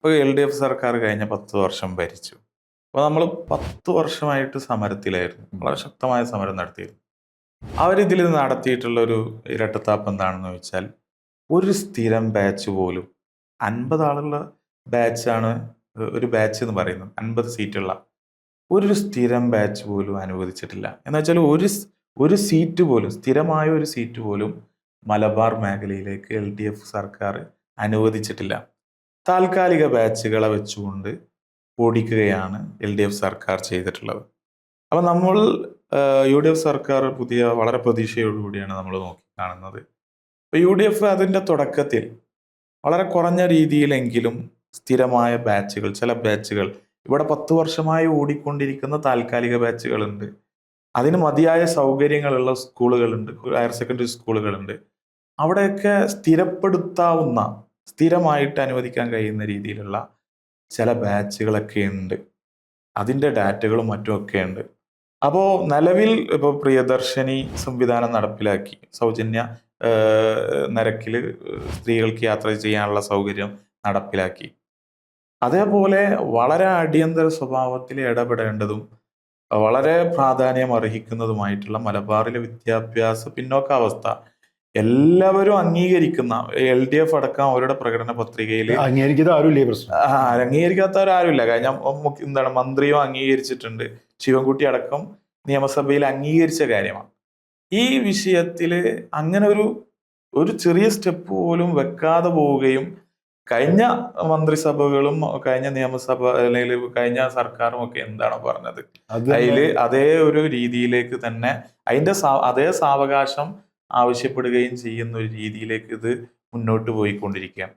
ഇപ്പോൾ LDF സർക്കാർ കഴിഞ്ഞ 10 വർഷം ഭരിച്ചു. അപ്പോൾ നമ്മൾ 10 വർഷമായിട്ട് സമരത്തിലായിരുന്നു. വളരെ ശക്തമായ സമരം നടത്തിയിരുന്നു. അവരിതിൽ നടത്തിയിട്ടുള്ള ഒരു ഇരട്ടത്താപ്പ് എന്താണെന്ന് വെച്ചാൽ, ഒരു സ്ഥിരം ബാച്ച് പോലും 50 ആളുള്ള ബാച്ചാണ് ഒരു ബാച്ച് എന്ന് പറയുന്നത്. 50 സീറ്റുള്ള ഒരു സ്ഥിരം ബാച്ച് പോലും അനുവദിച്ചിട്ടില്ല. എന്ന് വെച്ചാൽ ഒരു സീറ്റ് പോലും, സ്ഥിരമായ ഒരു സീറ്റ് പോലും മലബാർ മേഖലയിലേക്ക് LDF സർക്കാർ അനുവദിച്ചിട്ടില്ല. താൽക്കാലിക ബാച്ചുകളെ വെച്ചുകൊണ്ട് ഓടിക്കുകയാണ് LDF സർക്കാർ ചെയ്തിട്ടുള്ളത്. അപ്പോൾ നമ്മൾ UDF സർക്കാർ വളരെ പ്രതീക്ഷയോടുകൂടിയാണ് നമ്മൾ നോക്കിക്കാണുന്നത്. ഇപ്പോൾ UDF അതിൻ്റെ തുടക്കത്തിൽ വളരെ കുറഞ്ഞ രീതിയിലെങ്കിലും സ്ഥിരമായ ബാച്ചുകൾ, ചില ബാച്ചുകൾ ഇവിടെ 10 വർഷമായി ഓടിക്കൊണ്ടിരിക്കുന്ന താൽക്കാലിക ബാച്ചുകളുണ്ട്. അതിന് മതിയായ സൗകര്യങ്ങളുള്ള സ്കൂളുകളുണ്ട്, ഹയർ സെക്കൻഡറി സ്കൂളുകളുണ്ട്. അവിടെയൊക്കെ സ്ഥിരപ്പെടുത്താവുന്ന, സ്ഥിരമായിട്ട് അനുവദിക്കാൻ കഴിയുന്ന രീതിയിലുള്ള ചില ബാച്ചുകളൊക്കെ ഉണ്ട്. അതിൻ്റെ ഡാറ്റകളും മറ്റുമൊക്കെ ഉണ്ട്. അപ്പോൾ നിലവിൽ ഇപ്പോൾ പ്രിയദർശിനി സംവിധാനം നടപ്പിലാക്കി, സൗജന്യ നിരക്കിൽ സ്ത്രീകൾക്ക് യാത്ര ചെയ്യാനുള്ള സൗകര്യം നടപ്പിലാക്കി. അതേപോലെ വളരെ അടിയന്തര സ്വഭാവത്തിൽ ഇടപെടേണ്ടതും വളരെ പ്രാധാന്യം അർഹിക്കുന്നതുമായിട്ടുള്ള മലബാറിലെ വിദ്യാഭ്യാസ പിന്നോക്കാവസ്ഥ എല്ലാവരും അംഗീകരിക്കുന്ന, LDF അടക്കം അവരുടെ പ്രകടന പത്രികയിൽ അംഗീകരിക്കാത്തവരാരുമില്ല. കഴിഞ്ഞ മന്ത്രിയും അംഗീകരിച്ചിട്ടുണ്ട്, ശിവൻകുട്ടി അടക്കം നിയമസഭയിൽ അംഗീകരിച്ച കാര്യമാണ്. ഈ വിഷയത്തിൽ അങ്ങനെ ഒരു ചെറിയ സ്റ്റെപ്പ് പോലും വെക്കാതെ പോവുകയും കഴിഞ്ഞ മന്ത്രിസഭകളും കഴിഞ്ഞ നിയമസഭ അല്ലെങ്കിൽ കഴിഞ്ഞ സർക്കാരും ഒക്കെ എന്താണ് പറഞ്ഞത്, അതിൽ അതേ ഒരു രീതിയിലേക്ക് തന്നെ അതിന്റെ അതേ സാവകാശം ആവശ്യപ്പെടുകയും ചെയ്യുന്ന ഒരു രീതിയിലേക്ക് ഇത് മുന്നോട്ട് പോയിക്കൊണ്ടിരിക്കുകയാണ്.